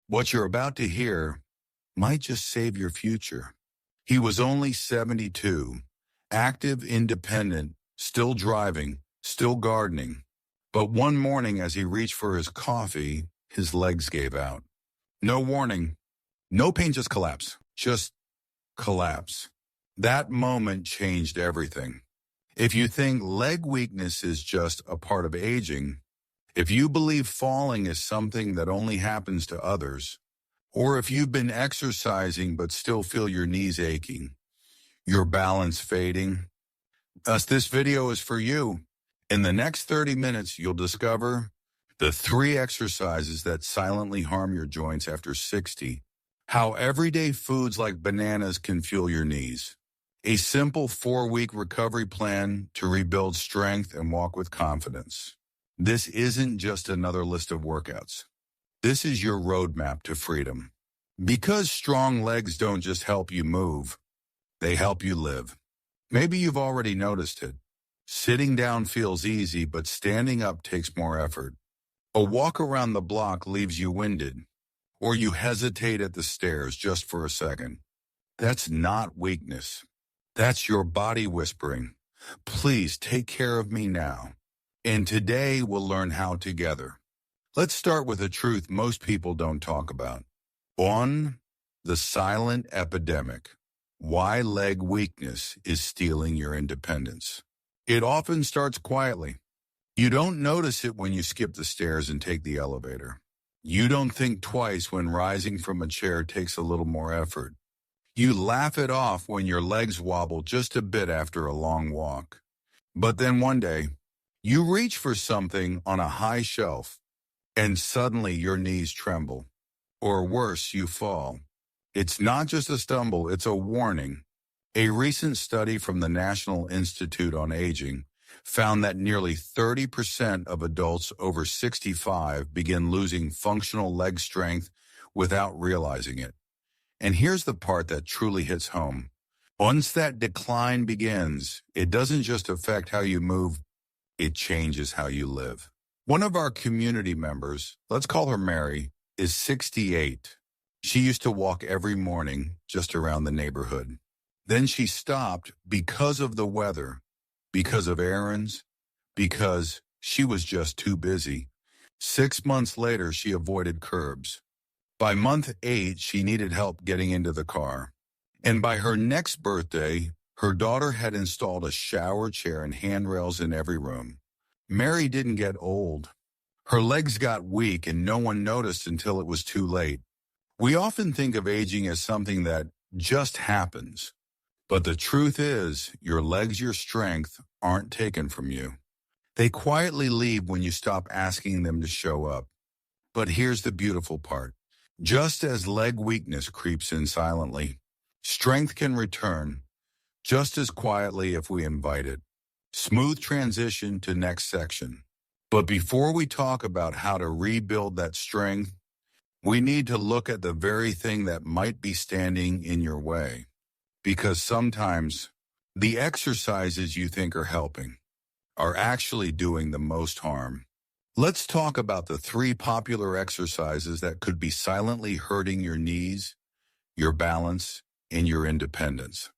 What you're about to hear might just save your future. He was only 72, active, independent, still driving, still gardening. But one morning as he reached for his coffee, his legs gave out. No warning, no pain, just collapse. Just collapse. That moment changed everything. If you think leg weakness is just a part of aging, if you believe falling is something that only happens to others, or if you've been exercising but still feel your knees aching, your balance fading, thus this video is for you. In the next 30 minutes, you'll discover the 3 exercises that silently harm your joints after 60, how everyday foods like bananas can fuel your knees, a simple 4-week recovery plan to rebuild strength and walk with confidence. This isn't just another list of workouts. This is your roadmap to freedom. Because strong legs don't just help you move, they help you live. Maybe you've already noticed it. Sitting down feels easy, but standing up takes more effort. A walk around the block leaves you winded, or you hesitate at the stairs just for a second. That's not weakness. That's your body whispering, please take care of me now. And today we'll learn how together. Let's start with a truth most people don't talk about. 1. The silent epidemic. Why leg weakness is stealing your independence. It often starts quietly. You don't notice it when you skip the stairs and take the elevator. You don't think twice when rising from a chair takes a little more effort. You laugh it off when your legs wobble just a bit after a long walk. But then one day, you reach for something on a high shelf, and suddenly your knees tremble. Or worse, you fall. It's not just a stumble, it's a warning. A recent study from the National Institute on Aging found that nearly 30% of adults over 65 begin losing functional leg strength without realizing it. And here's the part that truly hits home. Once that decline begins, it doesn't just affect how you move, it changes how you live. One of our community members, let's call her Mary, is 68. She used to walk every morning just around the neighborhood. Then she stopped because of the weather, because of errands, because she was just too busy. 6 months later, she avoided curbs. By month 8, she needed help getting into the car. And by her next birthday, her daughter had installed a shower chair and handrails in every room. Mary didn't get old. Her legs got weak and no one noticed until it was too late. We often think of aging as something that just happens. But the truth is, your legs, your strength, aren't taken from you. They quietly leave when you stop asking them to show up. But here's the beautiful part. Just as leg weakness creeps in silently, strength can return just as quietly if we invite it. Smooth transition to next section. But before we talk about how to rebuild that strength, we need to look at the very thing that might be standing in your way. Because sometimes the exercises you think are helping are actually doing the most harm. Let's talk about the 3 popular exercises that could be silently hurting your knees, your balance, and your independence.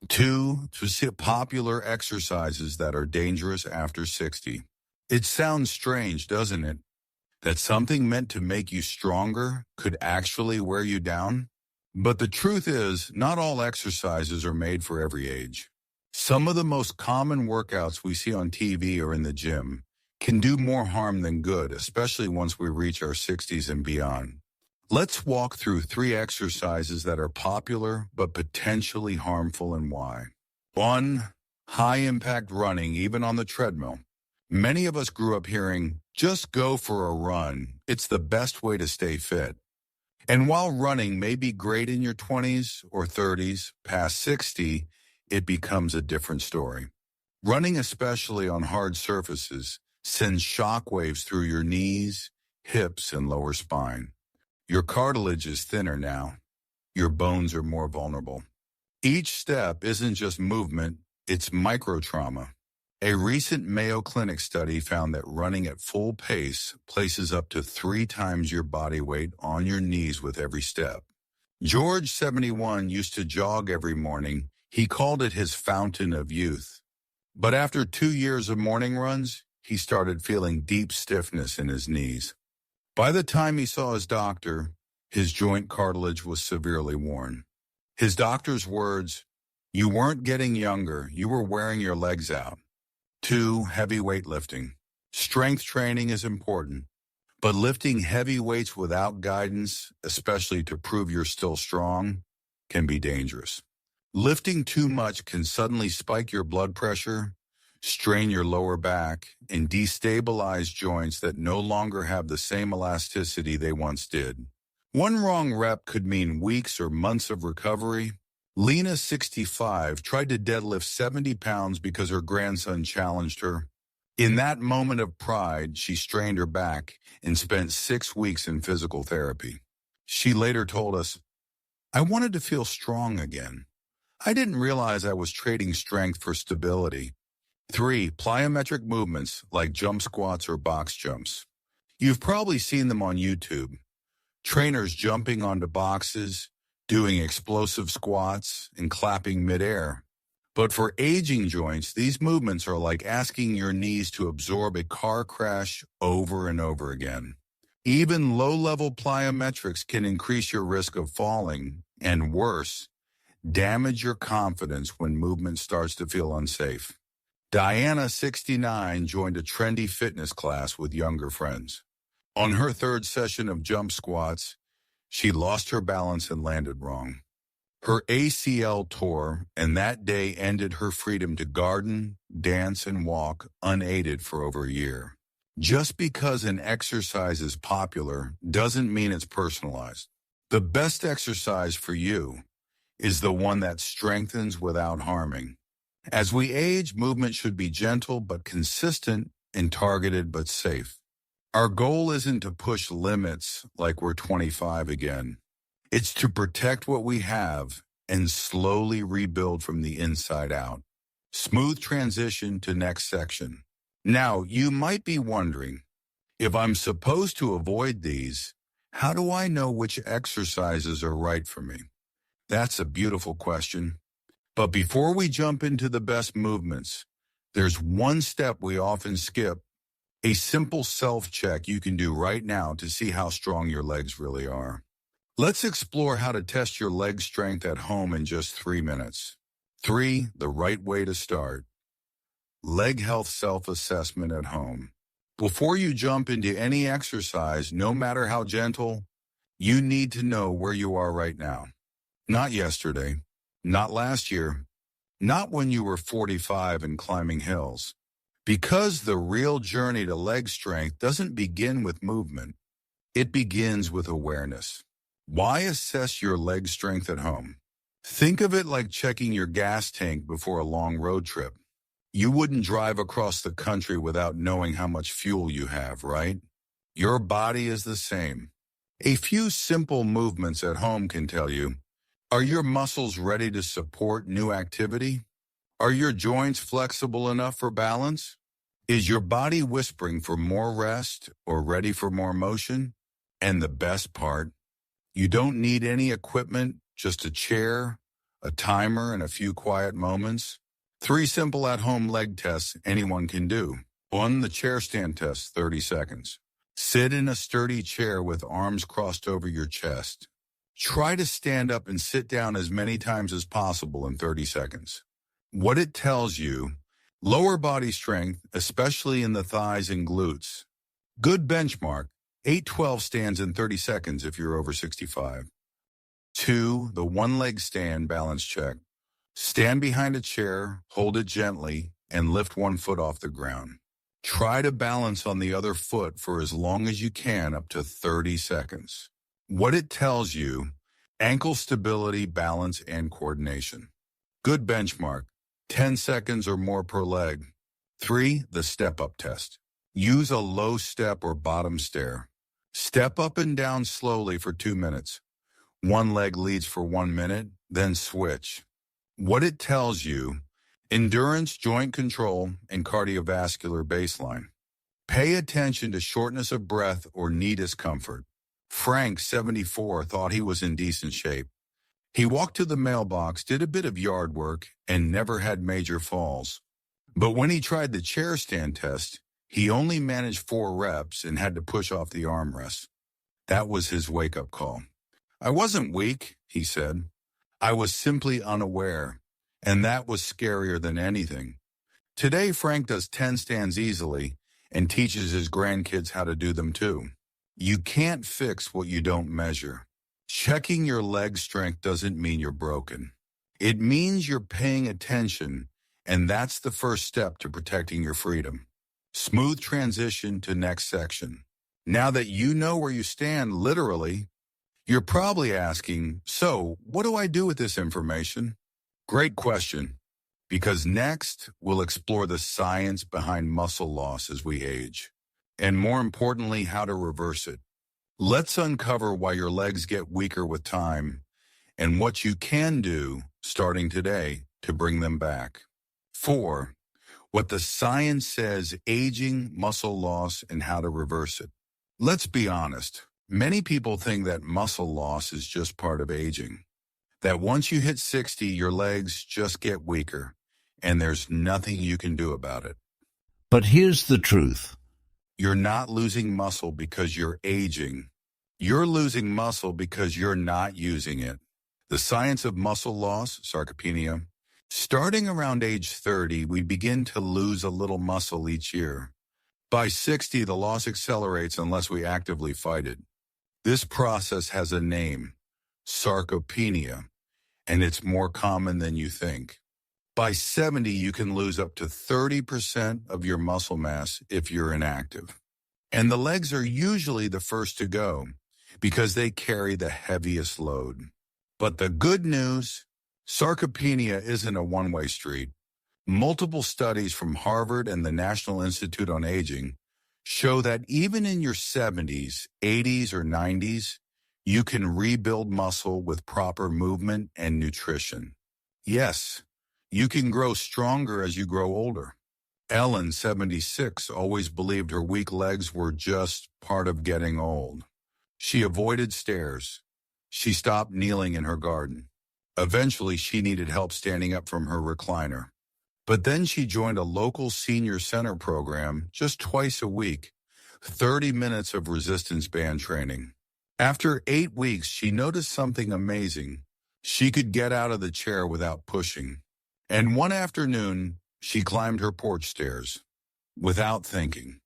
2 popular exercises that are dangerous after 60. It sounds strange, doesn't it? That something meant to make you stronger could actually wear you down? But the truth is, not all exercises are made for every age. Some of the most common workouts we see on TV or in the gym can do more harm than good, especially once we reach our 60s and beyond. Let's walk through 3 exercises that are popular but potentially harmful and why. 1. High-impact running, even on the treadmill. Many of us grew up hearing, just go for a run. It's the best way to stay fit. And while running may be great in your 20s or 30s, past 60, it becomes a different story. Running, especially on hard surfaces, sends shock waves through your knees, hips, and lower spine. Your cartilage is thinner now. Your bones are more vulnerable. Each step isn't just movement, it's micro-trauma. A recent Mayo Clinic study found that running at full pace places up to 3 times your body weight on your knees with every step. George, 71, used to jog every morning. He called it his fountain of youth. But after 2 years of morning runs, he started feeling deep stiffness in his knees. By the time he saw his doctor, his joint cartilage was severely worn. His doctor's words, "You weren't getting younger, you were wearing your legs out." 2. Heavy weightlifting. Strength training is important, but lifting heavy weights without guidance, especially to prove you're still strong, can be dangerous. Lifting too much can suddenly spike your blood pressure, strain your lower back, and destabilize joints that no longer have the same elasticity they once did. One wrong rep could mean weeks or months of recovery. Lena, 65, tried to deadlift 70 pounds because her grandson challenged her. In that moment of pride, she strained her back and spent 6 weeks in physical therapy. She later told us, "I wanted to feel strong again. I didn't realize I was trading strength for stability." 3. Plyometric movements like jump squats or box jumps. You've probably seen them on YouTube. Trainers jumping onto boxes, doing explosive squats, and clapping midair. But for aging joints, these movements are like asking your knees to absorb a car crash over and over again. Even low-level plyometrics can increase your risk of falling, and worse, damage your confidence when movement starts to feel unsafe. Diana, 69, joined a trendy fitness class with younger friends. On her 3rd session of jump squats, she lost her balance and landed wrong. Her ACL tore, and that day ended her freedom to garden, dance, and walk unaided for over a year. Just because an exercise is popular doesn't mean it's personalized. The best exercise for you is the one that strengthens without harming. As we age, movement should be gentle but consistent and targeted but safe. Our goal isn't to push limits like we're 25 again. It's to protect what we have and slowly rebuild from the inside out. Smooth transition to next section. Now, you might be wondering, if I'm supposed to avoid these, how do I know which exercises are right for me? That's a beautiful question. But before we jump into the best movements, there's one step we often skip. A simple self-check you can do right now to see how strong your legs really are. Let's explore how to test your leg strength at home in just 3 minutes. 3. The right way to start. Leg health self-assessment at home. Before you jump into any exercise, no matter how gentle, you need to know where you are right now. Not yesterday, not last year, not when you were 45 and climbing hills. Because the real journey to leg strength doesn't begin with movement. It begins with awareness. Why assess your leg strength at home? Think of it like checking your gas tank before a long road trip. You wouldn't drive across the country without knowing how much fuel you have, right? Your body is the same. A few simple movements at home can tell you, are your muscles ready to support new activity? Are your joints flexible enough for balance? Is your body whispering for more rest or ready for more motion? And the best part, you don't need any equipment, just a chair, a timer, and a few quiet moments. 3 simple at-home leg tests anyone can do. 1. The chair stand test, 30 seconds. Sit in a sturdy chair with arms crossed over your chest. Try to stand up and sit down as many times as possible in 30 seconds. What it tells you, lower body strength, especially in the thighs and glutes. Good benchmark, 8-12 stands in 30 seconds if you're over 65. 2. The one-leg stand balance check. Stand behind a chair, hold it gently, and lift one foot off the ground. Try to balance on the other foot for as long as you can, up to 30 seconds. What it tells you, ankle stability, balance, and coordination. Good benchmark, 10 seconds or more per leg. 3. The step-up test. Use a low step or bottom stair. Step up and down slowly for 2 minutes. One leg leads for 1 minute, then switch. What it tells you, endurance, joint control, and cardiovascular baseline. Pay attention to shortness of breath or knee discomfort. Frank, 74, thought he was in decent shape. He walked to the mailbox, did a bit of yard work, and never had major falls. But when he tried the chair stand test, he only managed 4 reps and had to push off the armrest. That was his wake-up call. I wasn't weak, he said. I was simply unaware, and that was scarier than anything. Today, Frank does 10 stands easily and teaches his grandkids how to do them too. You can't fix what you don't measure. Checking your leg strength doesn't mean you're broken. It means you're paying attention, and that's the first step to protecting your freedom. Smooth transition to next section. Now that you know where you stand, literally, you're probably asking, so what do I do with this information? Great question, because next we'll explore the science behind muscle loss as we age, and more importantly, how to reverse it. Let's uncover why your legs get weaker with time and what you can do starting today to bring them back. 4. What the science says, aging, muscle loss, and how to reverse it. Let's be honest. Many people think that muscle loss is just part of aging. That once you hit 60, your legs just get weaker, and there's nothing you can do about it. But here's the truth. You're not losing muscle because you're aging. You're losing muscle because you're not using it. The science of muscle loss, sarcopenia. Starting around age 30, we begin to lose a little muscle each year. By 60, the loss accelerates unless we actively fight it. This process has a name, sarcopenia, and it's more common than you think. By 70, you can lose up to 30% of your muscle mass if you're inactive. And the legs are usually the first to go because they carry the heaviest load. But the good news, sarcopenia isn't a one-way street. Multiple studies from Harvard and the National Institute on Aging show that even in your 70s, 80s, or 90s, you can rebuild muscle with proper movement and nutrition. Yes, you can grow stronger as you grow older. Ellen, 76, always believed her weak legs were just part of getting old. She avoided stairs. She stopped kneeling in her garden. Eventually, she needed help standing up from her recliner. But then she joined a local senior center program just twice a week, 30 minutes of resistance band training. After 8 weeks, she noticed something amazing. She could get out of the chair without pushing. And one afternoon, she climbed her porch stairs without thinking.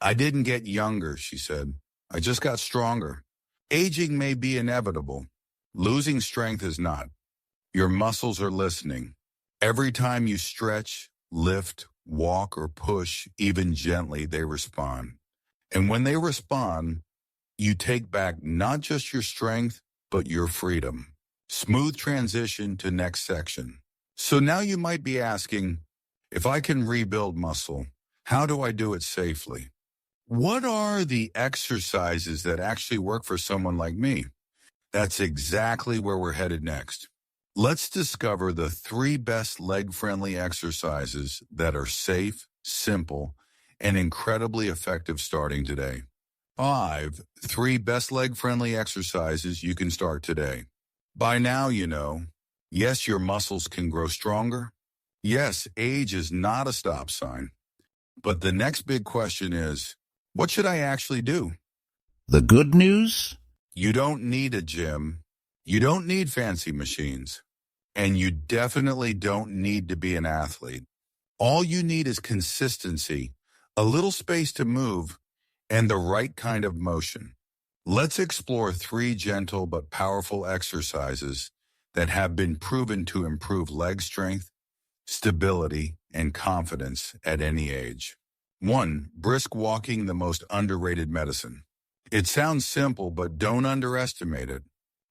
I didn't get younger, she said. I just got stronger. Aging may be inevitable. Losing strength is not. Your muscles are listening. Every time you stretch, lift, walk, or push, even gently, they respond. And when they respond, you take back not just your strength, but your freedom. Smooth transition to next section. So now you might be asking, if I can rebuild muscle, how do I do it safely? What are the exercises that actually work for someone like me? That's exactly where we're headed next. Let's discover the 3 best leg-friendly exercises that are safe, simple, and incredibly effective starting today. 5. 3 best leg-friendly exercises you can start today. By now, you know, yes, your muscles can grow stronger. Yes, age is not a stop sign. But the next big question is, what should I actually do? The good news? You don't need a gym. You don't need fancy machines. And you definitely don't need to be an athlete. All you need is consistency, a little space to move, and the right kind of motion. Let's explore 3 gentle but powerful exercises that have been proven to improve leg strength, stability, and confidence at any age. 1. Brisk walking, the most underrated medicine. It sounds simple, but don't underestimate it.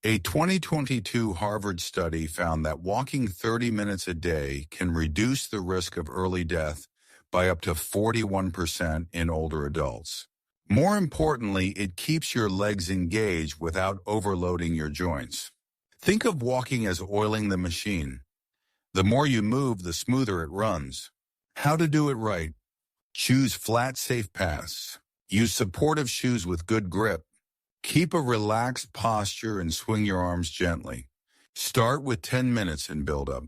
A 2022 Harvard study found that walking 30 minutes a day can reduce the risk of early death by up to 41% in older adults. More importantly, it keeps your legs engaged without overloading your joints. Think of walking as oiling the machine. The more you move, the smoother it runs. How to do it right. Choose flat, safe paths. Use supportive shoes with good grip. Keep a relaxed posture and swing your arms gently. Start with 10 minutes and build up.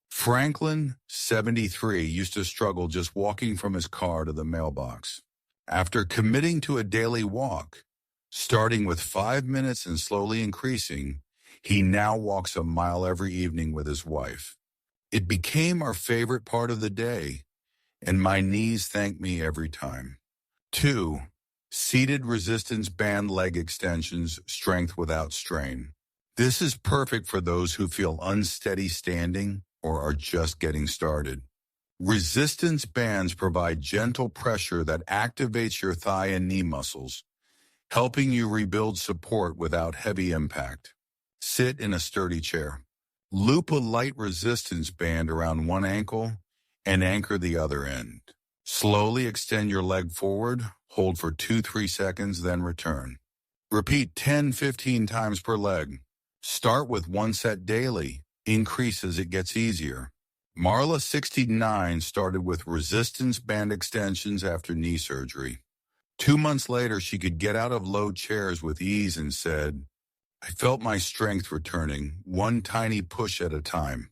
Franklin, 73, used to struggle just walking from his car to the mailbox. After committing to a daily walk, starting with 5 minutes and slowly increasing, he now walks a mile every evening with his wife. It became our favorite part of the day, and my knees thank me every time. 2. Seated resistance band leg extensions, strength without strain. This is perfect for those who feel unsteady standing or are just getting started. Resistance bands provide gentle pressure that activates your thigh and knee muscles, helping you rebuild support without heavy impact. Sit in a sturdy chair. Loop a light resistance band around one ankle and anchor the other end. Slowly extend your leg forward, hold for 2-3 seconds, then return. Repeat 10-15 times per leg. Start with one set daily. Increase as it gets easier. Marla, 69, started with resistance band extensions after knee surgery. 2 months later, she could get out of low chairs with ease and said, "I felt my strength returning, one tiny push at a time.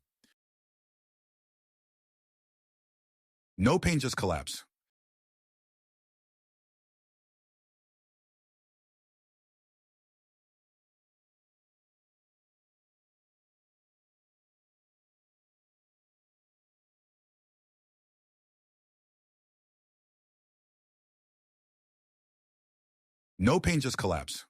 No pain, just collapse." No pain, just collapse.